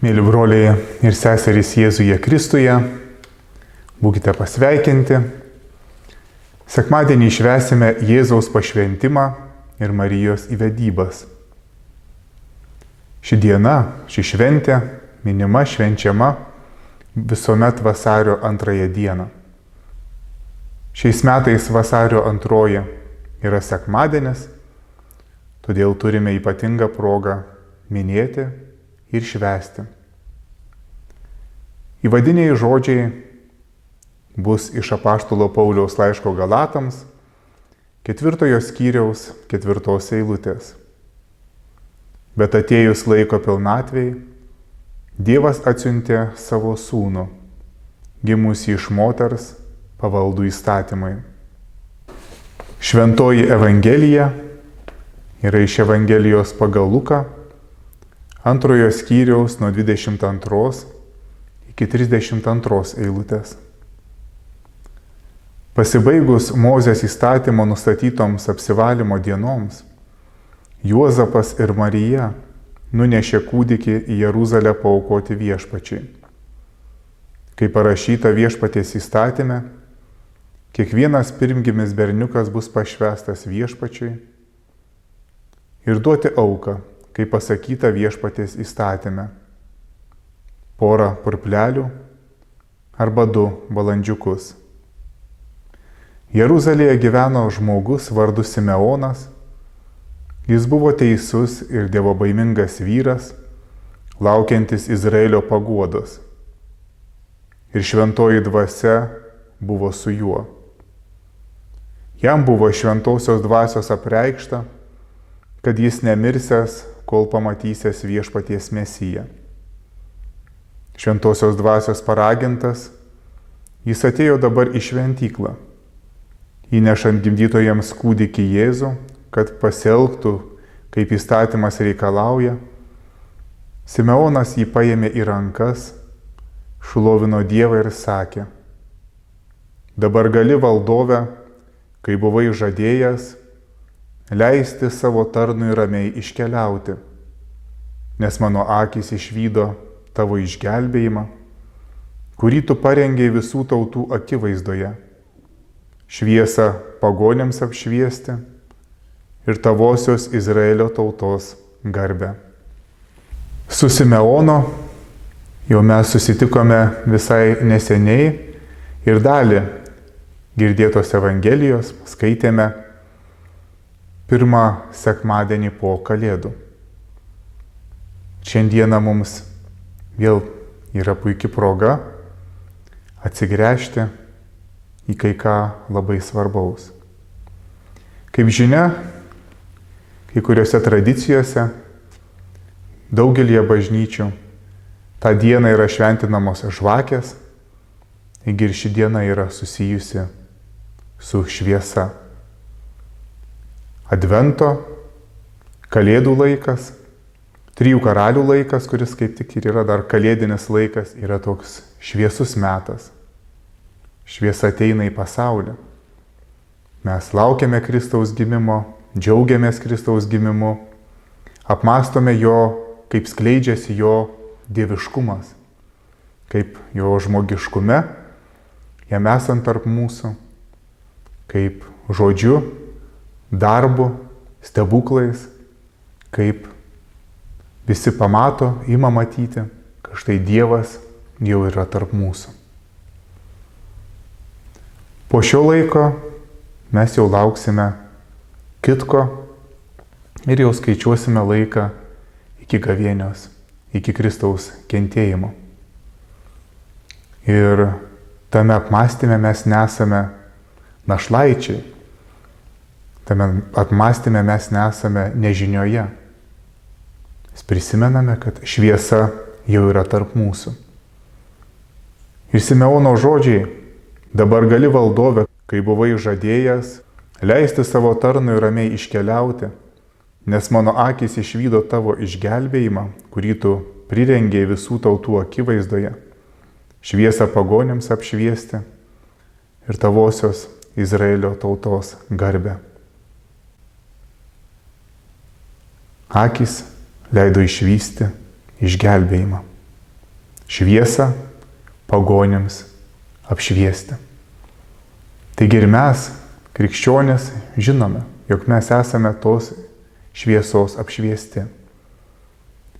Mėly broliai ir seserys Jėzuje Kristuje, būkite pasveikinti. Sekmadienį švęsime Jėzaus pašventimą ir Marijos įvedybas. Ši diena, ši šventė minima, švenčiama visuomet vasario 2 dieną. Šiais metais vasario 2 yra sekmadienis, todėl turime ypatingą progą minėti ir švęsti. Įvadiniai žodžiai bus iš apaštalo Pauliaus laiško Galatams, 4 skyriaus 4 eilutės. Bet atėjus laiko pilnatvei, Dievas atsiuntė savo sūnų, gimusį iš moters, pavaldų įstatymui. Šventoji Evangelija yra iš Evangelijos pagal Luką, 2 skyriaus nuo 22 iki 32 eilutės. Pasibaigus Mozės įstatymo nustatytoms apsivalymo dienoms, Juozapas ir Marija nunešė kūdikį į Jeruzalę paaukoti viešpačiui. Kaip parašyta viešpaties įstatyme, kiekvienas pirmgimis berniukas bus pašvęstas viešpačiui ir duoti auką, kaip pasakyta viešpaties įstatyme, porą purplelių arba 2 balandžiukus. Jeruzalėje gyveno žmogus vardu Simeonas. Jis buvo teisus ir dievobaimingas vyras, laukiantis Izraelio paguodos. Ir šventoji dvasia buvo su juo. Jam buvo šventosios dvasios apreikšta, kad jis nemirsęs, kol pamatysės viešpaties Mesiją. Šventosios dvasios paragintas, jis atėjo dabar į šventyklą, įnešant gimdytojams kūdikį Jėzų, kad pasielgtų, kaip įstatymas reikalauja. Simeonas jį paėmė į rankas, šlovino Dievą ir sakė: dabar gali, valdove, kai buvai žadėjęs, leisti savo tarnui ramiai iškeliauti, nes mano akys išvydo tavo išgelbėjimą, kurį tu parengei visų tautų akivaizdoje, šviesą pagonims apšviesti ir tavosios Izraelio tautos garbę. Su Simeonu jau mes susitikome visai neseniai ir dalį girdėtos Evangelijos skaitėme pirmą sekmadienį po Kalėdų. Šiandieną mums vėl yra puikia proga atsigręžti į kai ką labai svarbaus. Kaip žinia, kai kuriuose tradicijose, daugelie bažnyčių, tą dieną yra šventinamos žvakės, ir ši diena yra susijusi su šviesa. Advento, Kalėdų laikas, 3 karalių laikas, kuris kaip tik ir yra dar kalėdinis laikas, yra toks šviesus metas. Šviesa ateina į pasaulį. Mes laukiame Kristaus gimimo, džiaugiamės Kristaus gimimu, apmastome jo, kaip skleidžiasi jo dieviškumas, kaip jo žmogiškume, jam esant tarp mūsų, kaip žodžiu, darbu, stebuklais, kaip visi pamato, ima matyti, kad štai Dievas jau yra tarp mūsų. Po šio laiko mes jau lauksime kitko ir jau skaičiuosime laiką iki gavėnios, iki Kristaus kentėjimo. Ir tame apmąstyme mes nesame našlaičiai, tame apmąstyme mes nesame nežinioje. Mes prisimename, kad šviesa jau yra tarp mūsų. Ir Simeono žodžiai: dabar gali, valdove, kai buvai žadėjęs, leisti savo tarnui ramiai iškeliauti, nes mano akys išvydo tavo išgelbėjimą, kurį tu prirengei visų tautų akivaizdoje, šviesą pagonims apšviesti ir tavosios Izraelio tautos garbę. Akys leido išvysti išgelbėjimą. šviesą pagonims apšviesti. Taigi ir mes, krikščionys, žinome, jog mes esame tos šviesos apšviesti.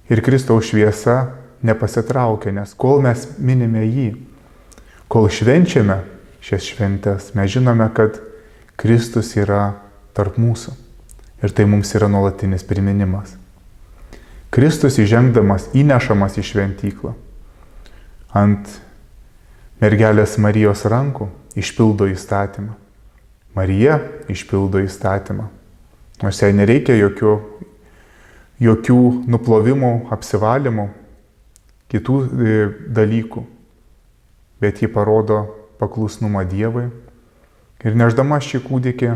Ir Kristaus šviesa nepasitraukia, nes kol mes minime jį, kol švenčiame šias šventes, mes žinome, kad Kristus yra tarp mūsų. Ir tai mums yra nuolatinis priminimas. Kristus įžengdamas, įnešamas į šventyklą, ant mergelės Marijos rankų išpildo įstatymą. Marija išpildo įstatymą. Nors jai nereikia jokių nuplovimų, apsivalymų, kitų dalykų. Bet ji parodo paklusnumą Dievui. Ir nešdama šį kūdikį,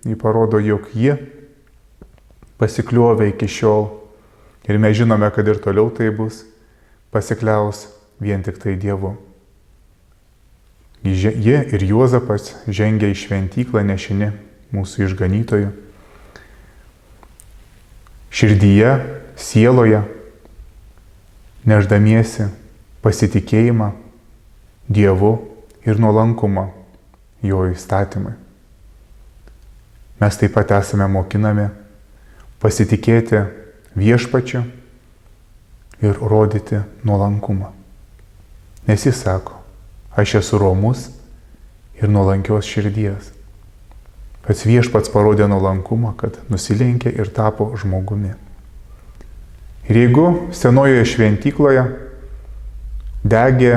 ji parodo, jog ji pasikliovė iki šiol. Ir mes žinome, kad ir toliau tai bus, pasikliaus vien tik tai Dievu. Ji ir Juozapas žengia į šventyklą nešini mūsų išganytojų. Širdyje, sieloje, neždamiesi pasitikėjimą Dievu ir nuolankumą jo įstatymui. Mes taip pat esame mokinami pasitikėti viešpačiu ir rodyti nuolankumą. Nes jis sako, aš esu romus ir nuolankios širdies. Pats viešpats parodė nuolankumą, kad nusilenkė ir tapo žmogumi. Ir jeigu senojoje šventykloje degė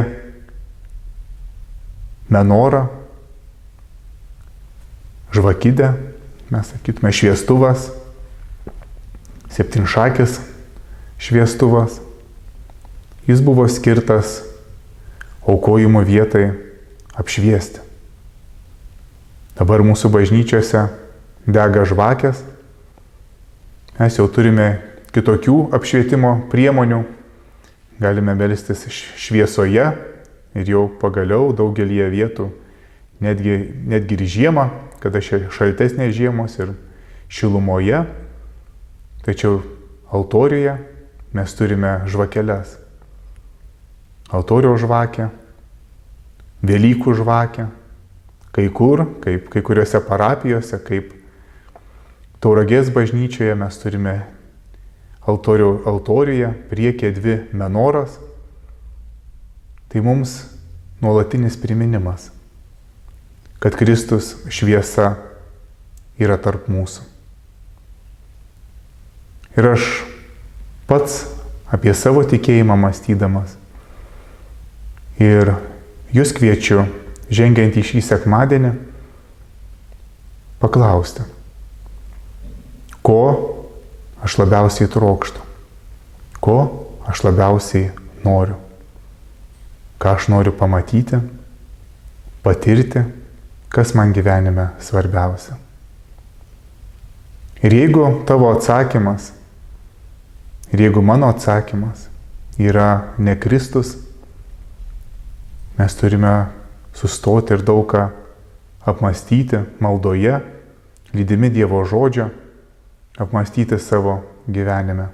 menorą, žvakidė, mes sakytume šviestuvas, septynšakis šviestuvas, jis buvo skirtas aukojimo vietai apšviesti. Dabar mūsų bažnyčiose dega žvakės, mes jau turime kitokių apšvietimo priemonių, galime melstis šviesoje ir jau pagaliau daugelyje vietų, netgi ir žiemą, kada šaltesnės žiemos ir šilumoje, tačiau altorijoje mes turime žvakeles. Altoriaus žvakę, Velykų žvakę, kai kuriuose parapijose, kaip Tauragės bažnyčioje mes turime altorijoje priekyje 2 menoras. Tai mums nuolatinis priminimas, kad Kristus šviesa yra tarp mūsų. Ir aš pats apie savo tikėjimą mąstydamas ir jūs kviečiu, žengiant į šį sekmadienį, paklausti, ko aš labiausiai trokštu, ko aš labiausiai noriu, ką aš noriu pamatyti, patirti, kas man gyvenime svarbiausia. Ir jeigu tavo atsakymas, ir jeigu mano atsakymas yra ne Kristus, mes turime sustoti ir daug ką apmąstyti maldoje, lydimi Dievo žodžio, apmąstyti savo gyvenime.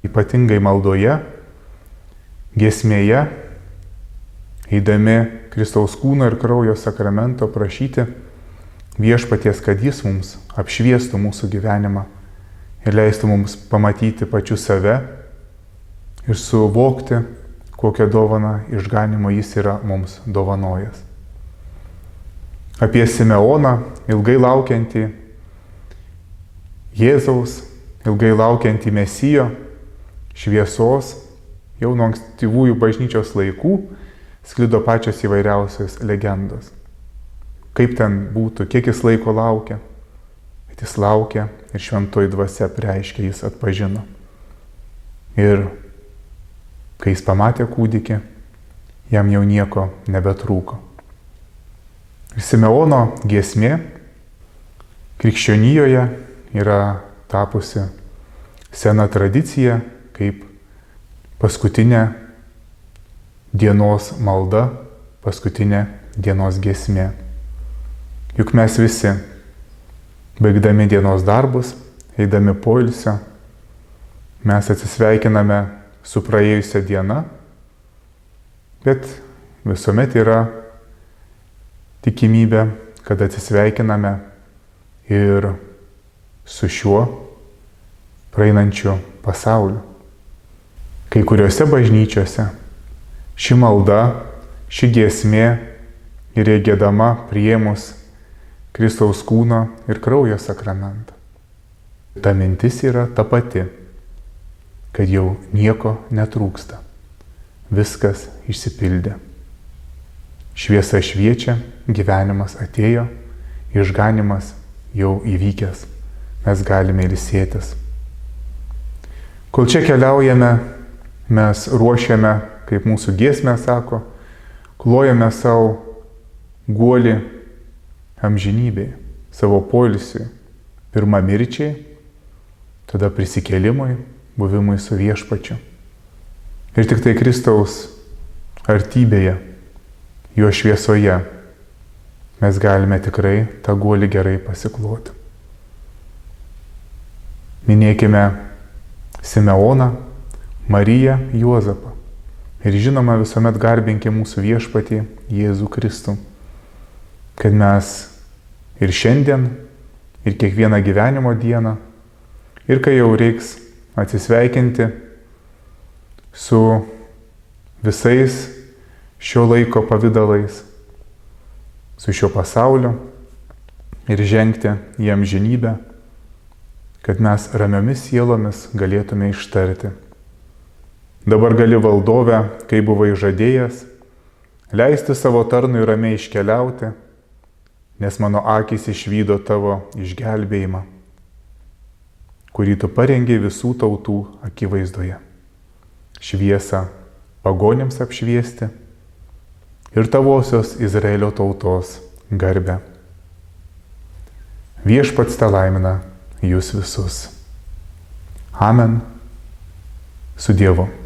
Ypatingai maldoje, giesmėje, eidami Kristaus kūno ir kraujo sakramento prašyti viešpaties, kad jis mums apšviestų mūsų gyvenimą ir leistų mums pamatyti pačiu save ir suvokti, kokią dovaną išganimo jis yra mums dovanojęs. Apie Simeoną, ilgai laukiantį Jėzaus, ilgai laukiantį Mesijo, šviesos, jau nuo ankstyvųjų bažnyčios laikų sklido pačios įvairiausios legendos. Kaip ten būtų, kiek jis laiko laukia. Bet jis laukia ir šventoji dvasia apreiškė, jis atpažino. Ir kai jis pamatė kūdikį, jam jau nieko nebetrūko. Ir Simeono giesmė krikščionijoje yra tapusi sena tradicija, kaip paskutinė dienos malda, paskutinė dienos giesmė. Juk mes visi, baigdami dienos darbus, eidami poilsio, mes atsisveikiname su praėjusia diena bet visuomet yra tikimybė, kad atsisveikiname ir su šiuo praeinančiu pasauliu. Kai kuriuose bažnyčiose ši malda, ši giesmė yra giedama priėmus Kristaus kūno ir kraujo sakramentą. Ta mintis yra ta pati, kad jau nieko netrūksta. Viskas išsipildė. Šviesa šviečia, gyvenimas atėjo, išganymas jau įvykęs. Mes galime ilsėtis. Kol čia keliaujame, mes ruošiame, kaip mūsų giesmė sako, klojame savo guolį amžinybėje, savo poilsiui. Pirma mirčiai, tada prisikėlimui, buvimui su viešpačiu. Ir tik tai Kristaus artybėje, jo šviesoje, mes galime tikrai tą guolį gerai pasikloti. Minėkime Simeoną, Mariją, Juozapą. Ir žinoma, visuomet garbinkime mūsų viešpatį Jėzų Kristų, kad mes ir šiandien, ir kiekvieną gyvenimo dieną, ir kai jau reiks atsisveikinti su visais šio laiko pavydalais, su šio pasauliu ir žengti į amžinybę, kad mes ramiomis sielomis galėtume ištarti: dabar gali, valdove, kai buvai žadėjęs, leisti savo tarnui ramiai iškeliauti, nes mano akys išvydo tavo išgelbėjimą, kurį tu parengei visų tautų akivaizdoje. Šviesą pagonims apšviesti ir tavosios Izraelio tautos garbę. Viešpats te laimina jūs visus. Amen. Su Dievu.